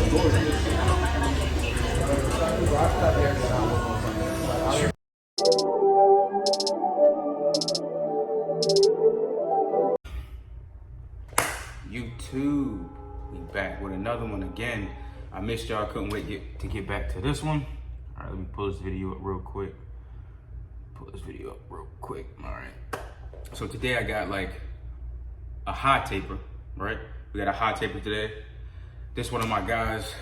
YouTube, we back with another one again. I missed y'all, couldn't wait to get back to this one. All right, let me pull this video up real quick. All right. So today I got like a hot taper, right? We got a hot taper today. This one of my guys,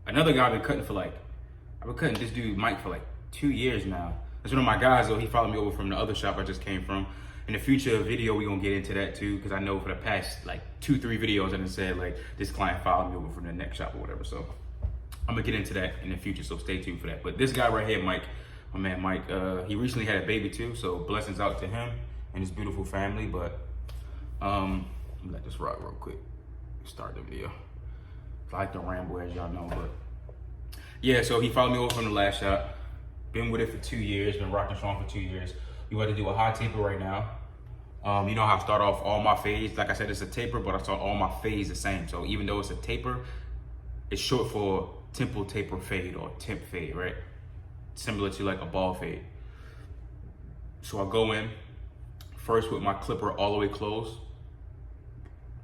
another guy I've been cutting this dude Mike for like 2 years now. That's one of my guys though. He followed me over from the other shop I just came from. In the future video, we gonna get into that too, because I know for the past like 2-3 videos I done said like this client followed me over from the next shop or whatever. So I'm gonna get into that in the future, so stay tuned for that. But this guy right here, Mike, my man Mike, he recently had a baby too, so blessings out to him and his beautiful family. But let me let this rock real quick. Start the video. I like to ramble, as y'all know, but yeah, so he followed me over from the last shop. Been with it for 2 years, been rocking strong for 2 years. You want to do a hot taper right now. You know how I start off all my fades. Like I said, it's a taper, but I start all my fades the same. So even though it's a taper, it's short for temple taper fade or temp fade, right? Similar to like a ball fade. So I go in first with my clipper all the way closed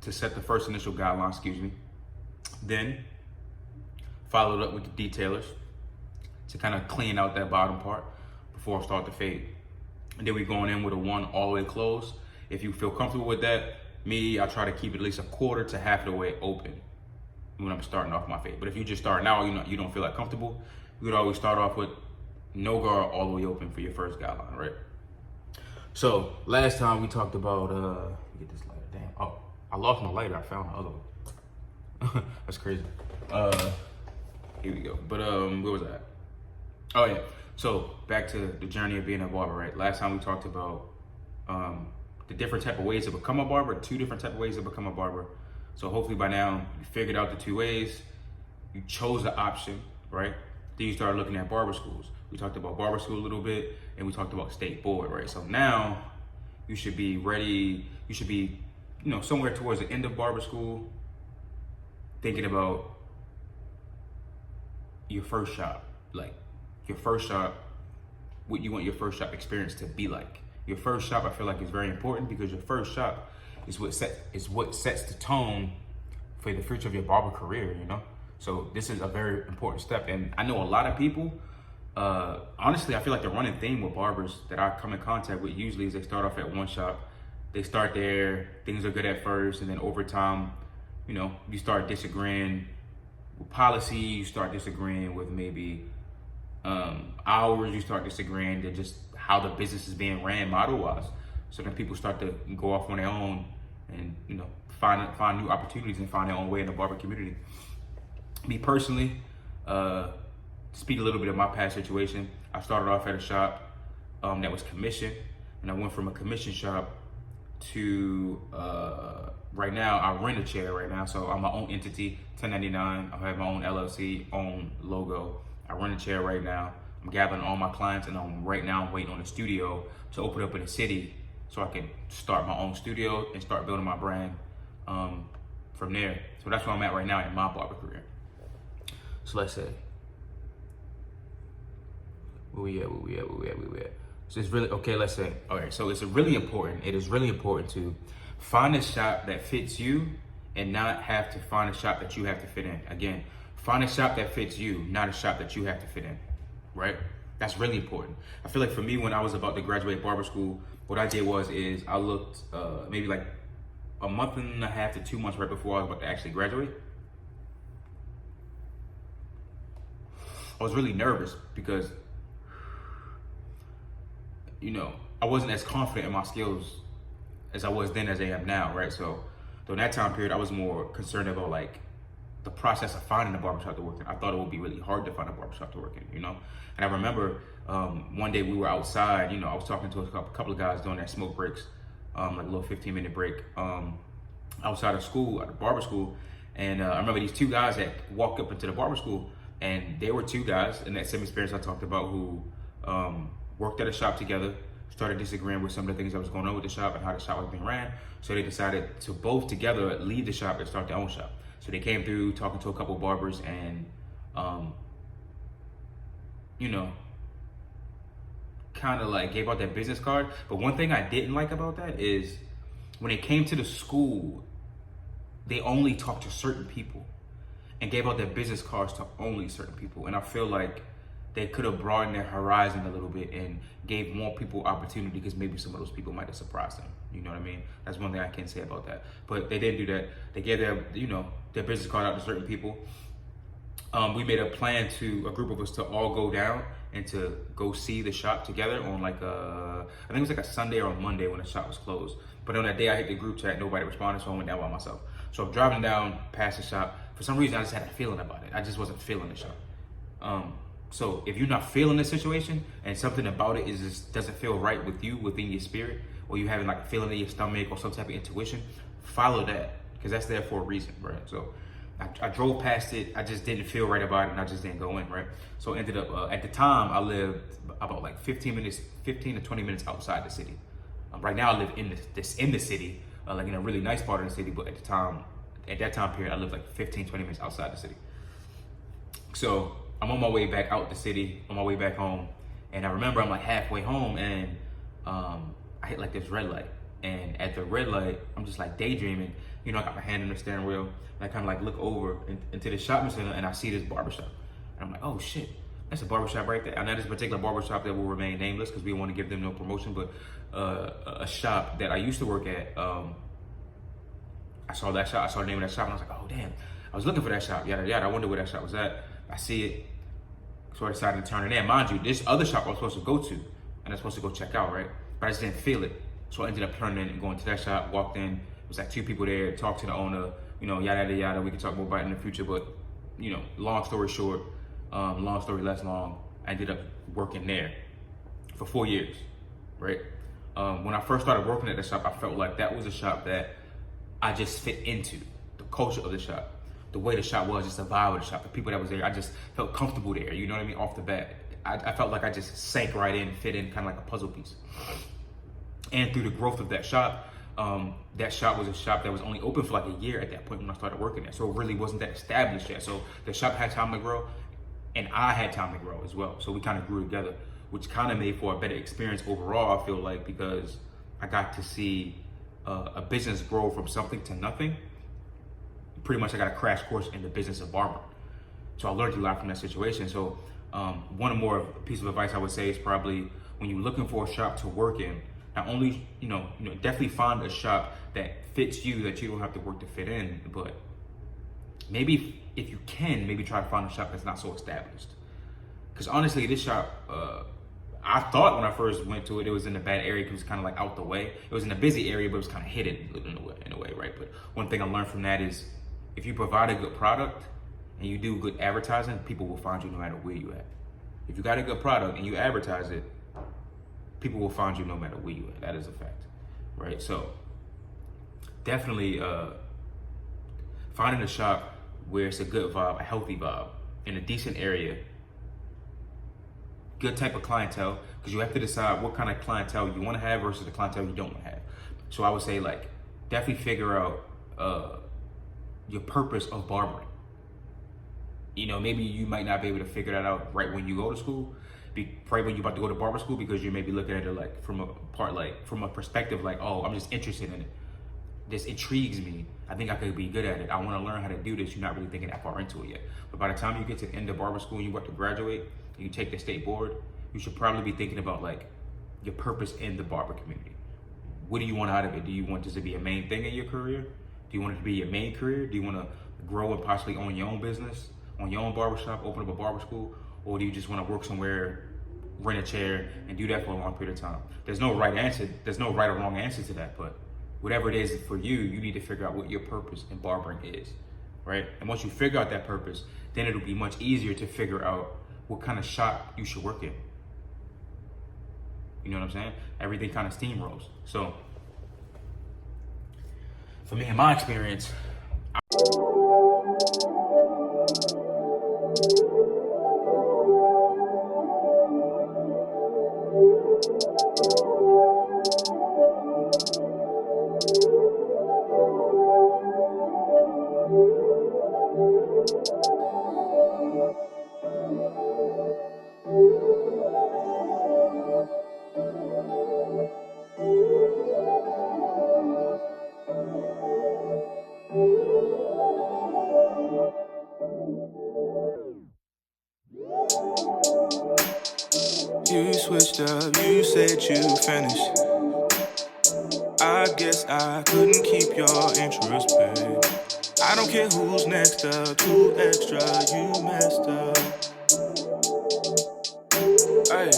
to set the first initial guideline, excuse me. Then follow it up with the detailers to kind of clean out that bottom part before I start the fade. And then we're going in with a one all the way closed. If you feel comfortable with that, I try to keep it at least a quarter to half the way open when I'm starting off my fade. But if you just start now, you don't feel that comfortable, you could always start off with no guard all the way open for your first guideline, right? So last time we talked about, get this lighter, damn. Oh, I lost my lighter, I found the other one. That's crazy. Here we go. But where was I at? Oh yeah. So back to the journey of being a barber, right? Last time we talked about the different type of ways to become a barber, 2 different type of ways to become a barber. So hopefully by now you figured out the 2 ways. You chose the option, right? Then you started looking at barber schools. We talked about barber school a little bit, and we talked about state board, right? So now you should be ready. You should be, somewhere towards the end of barber school, thinking about your first shop, like your first shop, what you want your first shop experience to be like. Your first shop, I feel like, is very important because your first shop is what sets the tone for the future of your barber career, So this is a very important step. And I know a lot of people, honestly, I feel like the running theme with barbers that I come in contact with usually is they start off at one shop. They start there, things are good at first, and then over time, you start disagreeing with policy, you start disagreeing with maybe hours, you start disagreeing to just how the business is being ran model-wise. So then people start to go off on their own and find new opportunities and find their own way in the barber community. Me personally, speak a little bit of my past situation. I started off at a shop that was commission, and I went from a commission shop to right now I rent a chair right now. So I'm my own entity, 1099. I have my own LLC, own logo. I rent a chair right now. I'm gathering all my clients, and I'm waiting on a studio to open up in the city so I can start my own studio and start building my brand from there. So that's where I'm at right now in my barber career. So let's say, where we at? So it's really, okay, let's say, all right, so it is really important to find a shop that fits you and not have to find a shop that you have to fit in. Again, find a shop that fits you, not a shop that you have to fit in, right? That's really important. I feel like for me, when I was about to graduate barber school, what I did is I looked maybe like a month and a half to 2 months right before I was about to actually graduate. I was really nervous because, I wasn't as confident in my skills as I was then as I am now, right? So during that time period, I was more concerned about like the process of finding a barbershop to work in. I thought it would be really hard to find a barbershop to work in, And I remember one day we were outside, I was talking to a couple of guys doing that smoke breaks, like a little 15-minute break outside of school, at the barber school. And I remember these 2 guys that walked up into the barber school, and they were 2 guys in that same experience I talked about who worked at a shop together, started disagreeing with some of the things that was going on with the shop and how the shop was being ran. So they decided to both together leave the shop and start their own shop. So they came through talking to a couple barbers and, you know, kind of like gave out their business card. But one thing I didn't like about that is when it came to the school, they only talked to certain people and gave out their business cards to only certain people. And I feel like they could have broadened their horizon a little bit and gave more people opportunity, because maybe some of those people might have surprised them. You know what I mean? That's one thing I can say about that. But they didn't do that. They gave their, you know, their business card out to certain people. We made a plan to, a group of us, to all go down and to go see the shop together on like I think it was like a Sunday or a Monday when the shop was closed. But on that day I hit the group chat, nobody responded, so I went down by myself. So I'm driving down past the shop. For some reason I just had a feeling about it. I just wasn't feeling the shop. So if you're not feeling the situation and something about it is just doesn't feel right with you, within your spirit, or you having like a feeling in your stomach or some type of intuition, follow that, because that's there for a reason, right? So I drove past it. I just didn't feel right about it, and I just didn't go in, right? So I ended up, at the time, I lived about like 15 to 20 minutes outside the city. Right now, I live in the city, like in a really nice part of the city, but at that time period, I lived like 15, 20 minutes outside the city. So I'm on my way back out the city, on my way back home, and I remember I'm like halfway home, and I hit like this red light. And at the red light, I'm just like daydreaming. You know, I got my hand on the steering wheel, and I kind of like look over into the shopping center, and I see this barbershop. And I'm like, oh shit, that's a barbershop right there. And that is a particular barbershop that will remain nameless because we don't want to give them no promotion, but a shop that I used to work at, I saw that shop, I saw the name of that shop, and I was like, oh damn, I was looking for that shop, yada yada, I wonder where that shop was at. I see it, so I decided to turn it in. Mind you, this other shop I was supposed to go to, and I was supposed to go check out, right? But I just didn't feel it. So I ended up turning in and going to that shop, walked in, it was like 2 people there, talked to the owner, you know, yada, yada, yada. We can talk more about it in the future, but, you know, long story short, long story less long, I ended up working there for 4 years, right? When I first started working at the shop, I felt like that was a shop that I just fit into, the culture of the shop, the way the shop was, just the vibe of the shop, the people that was there. I just felt comfortable there, you know what I mean, off the bat. I felt like I just sank right in, fit in, kind of like a puzzle piece. And through the growth of that shop was a shop that was only open for like a year at that point when I started working there. So it really wasn't that established yet. So the shop had time to grow, and I had time to grow as well. So we kind of grew together, which kind of made for a better experience overall, I feel like, because I got to see a business grow from something to nothing. Pretty much I got a crash course in the business of barbering. So I learned a lot from that situation. So one more piece of advice I would say is probably when you're looking for a shop to work in, not only, you know, definitely find a shop that fits you, that you don't have to work to fit in, but maybe if you can, maybe try to find a shop that's not so established. Because honestly, this shop, I thought when I first went to it, it was in a bad area because it was kind of like out the way. It was in a busy area, but it was kind of hidden in a way, right? But one thing I learned from that is if you provide a good product and you do good advertising, people will find you no matter where you at. If you got a good product and you advertise it, people will find you no matter where you at. That is a fact, right? So definitely finding a shop where it's a good vibe, a healthy vibe, in a decent area, good type of clientele, because you have to decide what kind of clientele you want to have versus the clientele you don't want to have. So I would say, like, definitely figure out your purpose of barbering. You know, maybe you might not be able to figure that out right when you go to school, probably when you're about to go to barber school, because you may be looking at it like from a perspective like, oh, I'm just interested in it. This intrigues me. I think I could be good at it. I want to learn how to do this. You're not really thinking that far into it yet. But by the time you get to the end of barber school and you about to graduate and you take the state board, you should probably be thinking about like your purpose in the barber community. What do you want out of it? Do you want this to be a main thing in your career? Do you want it to be your main career? Do you want to grow and possibly own your own business, own your own barbershop, open up a barber school? Or do you just want to work somewhere, rent a chair, and do that for a long period of time? There's no right answer. There's no right or wrong answer to that, but whatever it is for you, you need to figure out what your purpose in barbering is, right? And once you figure out that purpose, then it'll be much easier to figure out what kind of shop you should work in. You know what I'm saying? Everything kind of steamrolls. So, for me, in my experience, You switched up, you said you finished. I guess I couldn't keep your interest, babe. I don't care who's next up, too extra, you messed up. Ay,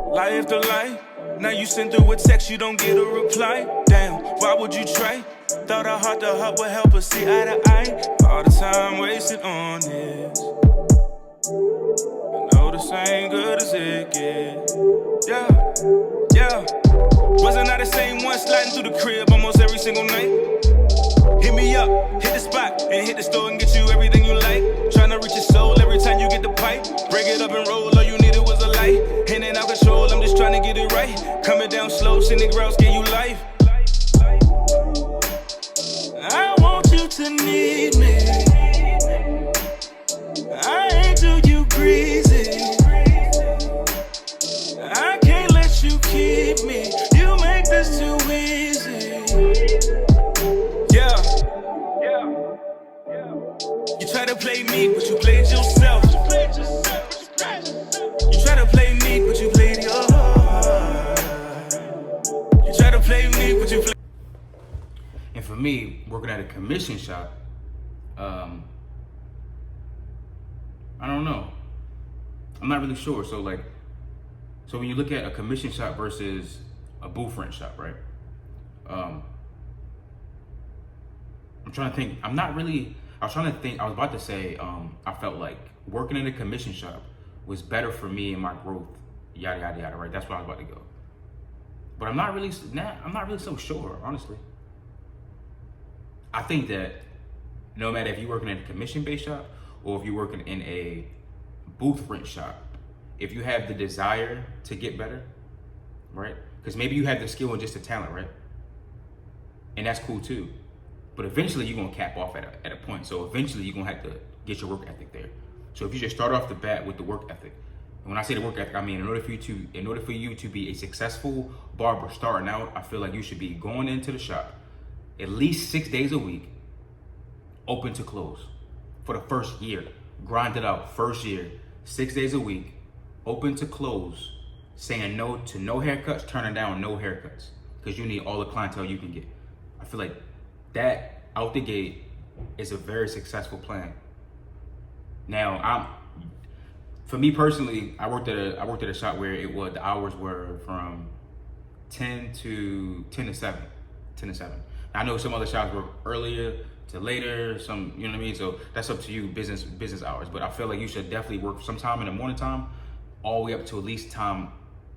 lie after lie. Now you send through a text, you don't get a reply. Damn, why would you try? Thought a heart to heart would help us see eye to eye. All the time wasted on this. I know this ain't good as it gets. Yeah, yeah. Wasn't I the same one sliding through the crib almost every single night? Hit me up, hit the spot, and hit the store and get you everything you like. Tryna reach your soul every time you get the pipe. Break it up and roll, all you needed was a light. In and out control, I'm just tryna get it right. Coming down slow, sending grounds, give you life. I want you to need me. I ain't do you greasy. I can't let you keep me. You make this too easy. Yeah. You try to play me, but you played yourself. You try to play me, but you played your heart. You try to play me, but you played. And for me, working at a commission shop, I don't know. I'm not really sure. So when you look at a commission shop versus a booth rent shop, right? I'm trying to think. I was about to say, I felt like working in a commission shop was better for me and my growth, yada, yada, yada, right? That's where I was about to go. But I'm not really so sure, honestly. I think that no matter if you're working in a commission-based shop or if you're working in a booth rent shop, if you have the desire to get better, right? Because maybe you have the skill and just the talent, right? And that's cool too. But eventually you're gonna cap off at a point. So eventually you're gonna have to get your work ethic there. So if you just start off the bat with the work ethic, and when I say the work ethic, I mean in order for you to be a successful barber starting out, I feel like you should be going into the shop at least 6 days a week, open to close, for the first year. Grind it out, first year, 6 days a week, open to close, saying no to no haircuts, turning down no haircuts, because you need all the clientele you can get. I feel like that out the gate is a very successful plan. Now, for me personally, I worked at a shop where the hours were from 10 to 7. I know some other shops work earlier to later, some, you know what I mean? So that's up to you, business hours. But I feel like you should definitely work sometime in the morning time, all the way up to at least time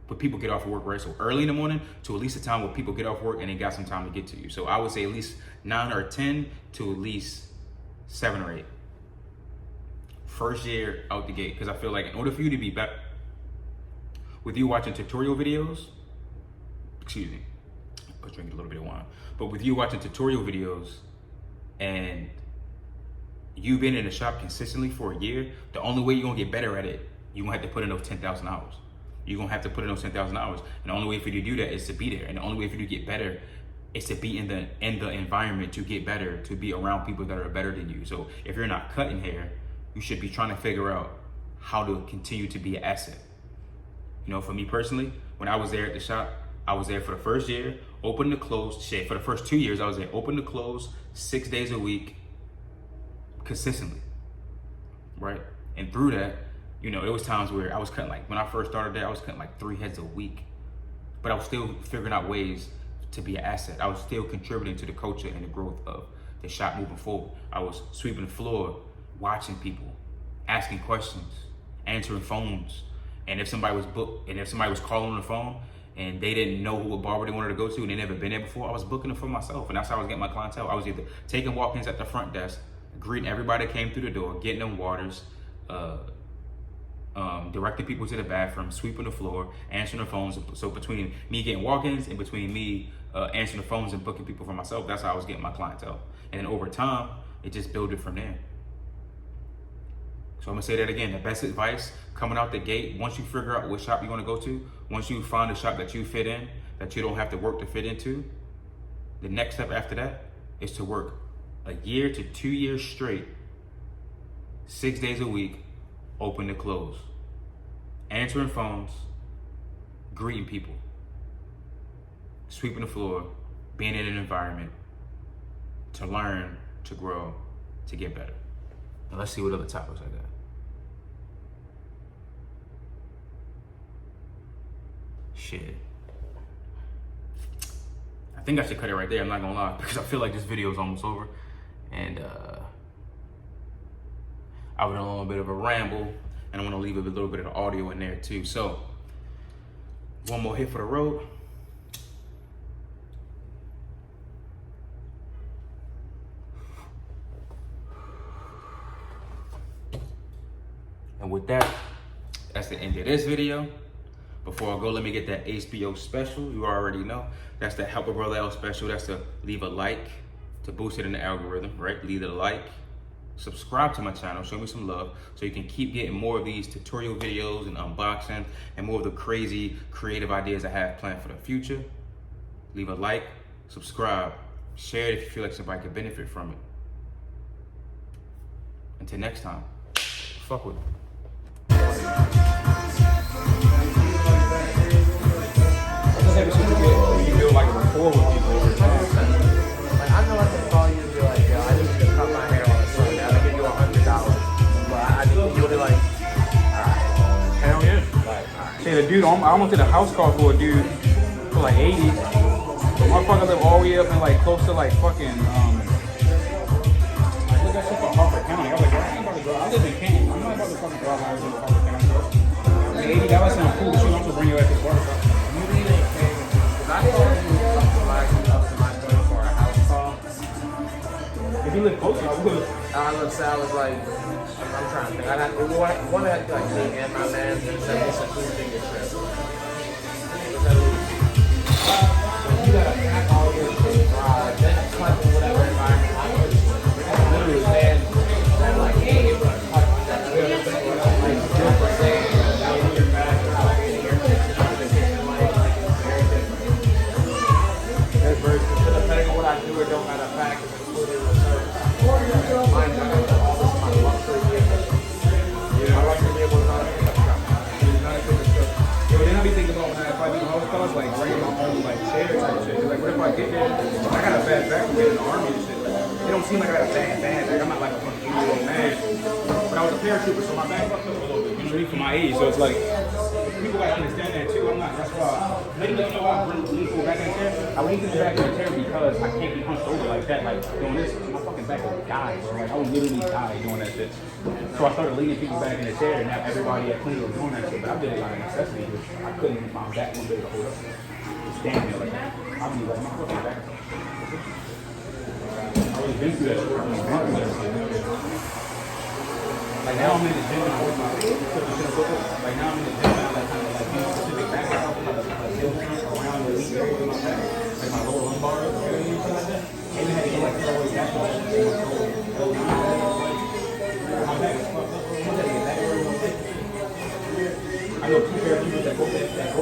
when people get off of work, right? So early in the morning to at least the time where people get off work and they got some time to get to you. So I would say at least 9 or 10 to at least 7 or 8. First year out the gate, because I feel like in order for you to be better, with you watching tutorial videos, excuse me, I was drinking a little bit of wine, but with you watching tutorial videos and you been in the shop consistently for a year, the only way you're gonna get better at it, you're gonna have to put in those 10,000 hours. You're gonna have to put in those 10,000 hours. And the only way for you to do that is to be there. And the only way for you to get better is to be in the environment to get better, to be around people that are better than you. So if you're not cutting hair, you should be trying to figure out how to continue to be an asset. You know, for me personally, when I was there at the shop, I was there for the first year, open to close, for the first 2 years, I was there open to close, 6 days a week, consistently, right? And through that, you know, it was times where I was cutting, like when I first started there, I was cutting like 3 heads a week, but I was still figuring out ways to be an asset. I was still contributing to the culture and the growth of the shop moving forward. I was sweeping the floor, watching people, asking questions, answering phones. And if somebody was calling on the phone and they didn't know what barber they wanted to go to and they never been there before, I was booking them for myself. And that's how I was getting my clientele. I was either taking walk-ins at the front desk, greeting everybody that came through the door, getting them waters, directing people to the bathroom, sweeping the floor, answering the phones. So between me getting walk-ins and between me answering the phones and booking people for myself, that's how I was getting my clientele. And then over time, it just built it from there. So I'm gonna say that again. The best advice coming out the gate, once you figure out what shop you wanna go to, once you find a shop that you fit in, that you don't have to work to fit into, the next step after that is to work a year to 2 years straight, 6 days a week, open to close, answering phones, greeting people, sweeping the floor, being in an environment to learn, to grow, to get better. Now let's see what other topics I got. Shit. I think I should cut it right there, I'm not gonna lie, because I feel like this video is almost over. And I went on a little bit of a ramble, and I wanna leave a little bit of the audio in there too. So, one more hit for the road. And with that, that's the end of this video. Before I go, let me get that HBO special. You already know. That's the Help a Brother Out special. That's to leave a like to boost it in the algorithm, right? Leave it a like. Subscribe to my channel. Show me some love so you can keep getting more of these tutorial videos and unboxing and more of the crazy creative ideas I have planned for the future. Leave a like, subscribe, share it if you feel like somebody could benefit from it. Until next time, fuck with me. You build like a rapport with people over time. Like I know I can call you and be like, yo, I need you to cut my hair on a Sunday. I'll give you $100. But I need you to be like, alright. Hell yeah. Like, alright. Say the dude, I almost did a house call for a dude for like 80. The motherfucker live all the way up in like close to like fucking look at shit for Harford County. I was like, I ain't about to drive. I live in Canton. I'm not about to fucking drive out to Harford County, bro. I mean, $80 sounds cool. Shoot, I'm gonna bring you at this barbershop. You need it, okay? Because I called you up to my door for a house call. If you live closer, I would. I was like, I'm trying to think. I had one had like me and my man, and it said it's a 2-finger trip. So you gotta pack all your shit, then cut in whatever environment. I literally said, like, hey, it's like, depending on what I do or don't got a pack, it's included in the service. Mine got all this my luxury vehicle. My luxury vehicle is not a pickup truck. It's not a pickup truck. Yo, then I be thinking about when if I do house calls, like bringing my own like chair type shit. Like, what if I get there? I got a bad back from being in the army and shit. Like, it don't seem like I got a bad back. Like, I'm not like a fucking 80-year-old man. But I was a paratrooper, so my back fucked up a little bit. You know, for my age, so it's like people gotta understand that too. I'm not. That's why. Lately, you know, I bring people back in the chair. I lean people back in the chair because I can't be hunched over like that. Like doing this, my fucking back would die, bro. Like I would literally die doing that shit. So I started leading people back in the chair, and now everybody at Cleveland was doing that shit. But I did it out of necessity. I couldn't. My back wouldn't be able to hold up. It's damn near like that. I'll be like my fucking back. I already been through that shit. Like now I'm in the gym and I work my like now I'm in the gym and I like kind of like use specific back around the elite area of my back, like my lower lumbar, and shit like that. And then I had to get like all the way back to my back is fucked up. I had to get back real quick. I know 2 pair of people that go that back.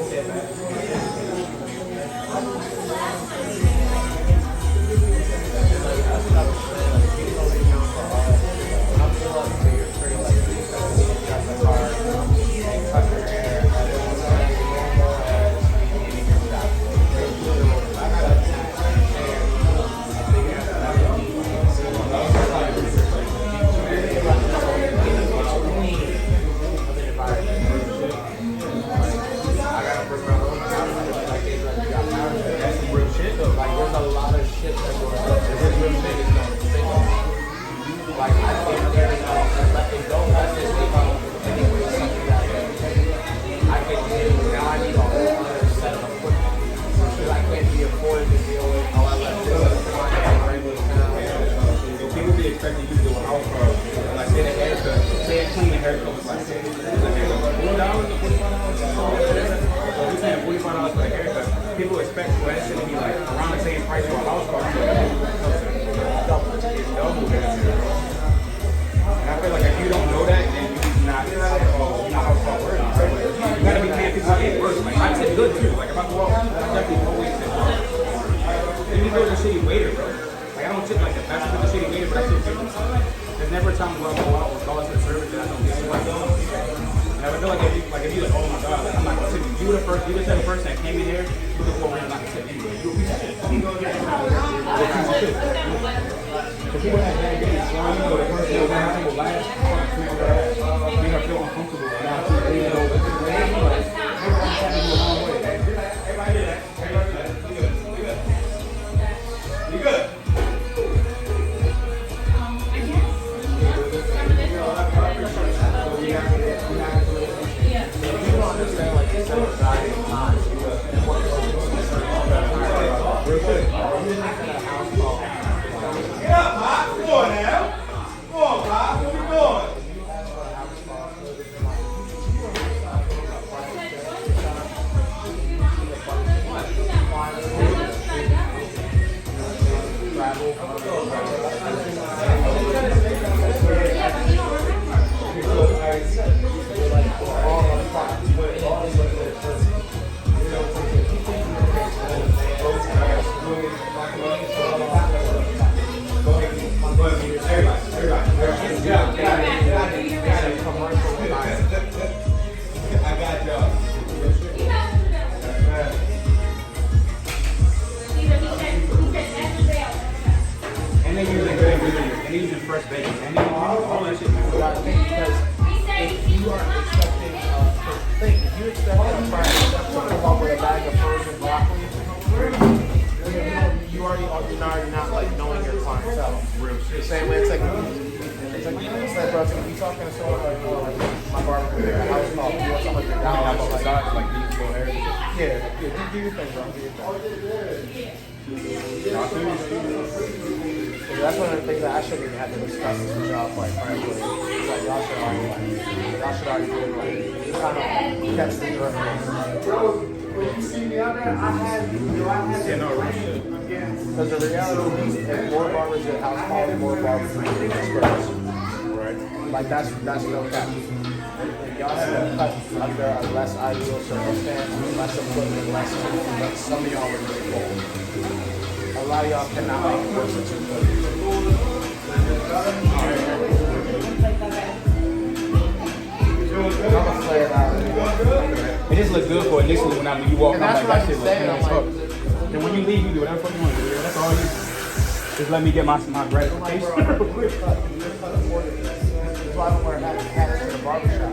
People expect that shit to be like around the same price for a house car. It's double. And I feel like if you don't know that, then shitty waiter, bro. Like I don't tip like the best of the shitty waiter, but I still tip them. There's never a time where I go out regardless of the service that I don't get like and I feel like if you like, oh my god, like, I'm not gonna tip you. You the second person that came in here, you the four reason not to tip anyway. You a piece of shit. So people that had getting slimy or the first day that happened will last, make her feel uncomfortable. And now she's leaving over. Everybody's trying to go a long way. Everybody do that. You good? Get up, Pop. Come on now. Come on, Pop. Where we going? Fresh bacon, and all that shit. Because if you are expecting, if you expect a friend to come up with a bag of frozen broccoli, you're already not like knowing your clientele. The same way it's like, bro, if you talking to someone like, my barber, my house call, you want something like your guy, Like these little hairs. yeah, do your thing, bro, do your thing. That's one of the things that I shouldn't even have to discuss this with y'all, quite frankly. It's like y'all should already do it. You kind of catch the drift. Bro, when you see me out there, I had because the reality is, if more barbers at house call, more barbers are getting exposed. Right. Like that's no cap. If y'all have to cut under a less ideal circumstance, less equipment, less anything, but some of y'all are really cool. A lot of y'all cannot make it work for 2 minutes. I'm gonna play it out. It just looks good for initially when you walk And out that's like what that shit I'm looks saying. good as fuck. And when you leave, you do whatever the fuck you want to do. That's all you do. Just let me get my gratification. That's why I don't wear hats in the barbershop.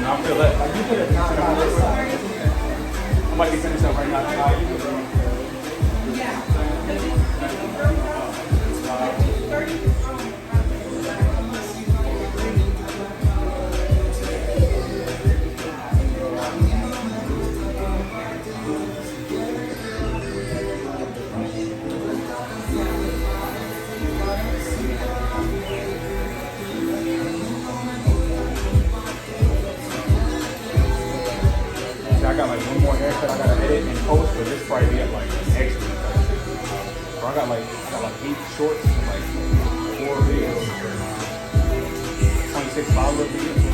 I feel that. Like you could have not got this. I might be finished up right now. I got like one more haircut I gotta edit and post, but this probably be at like extra. Bro, I got like 8 shorts and like 4 videos, 26 follower videos.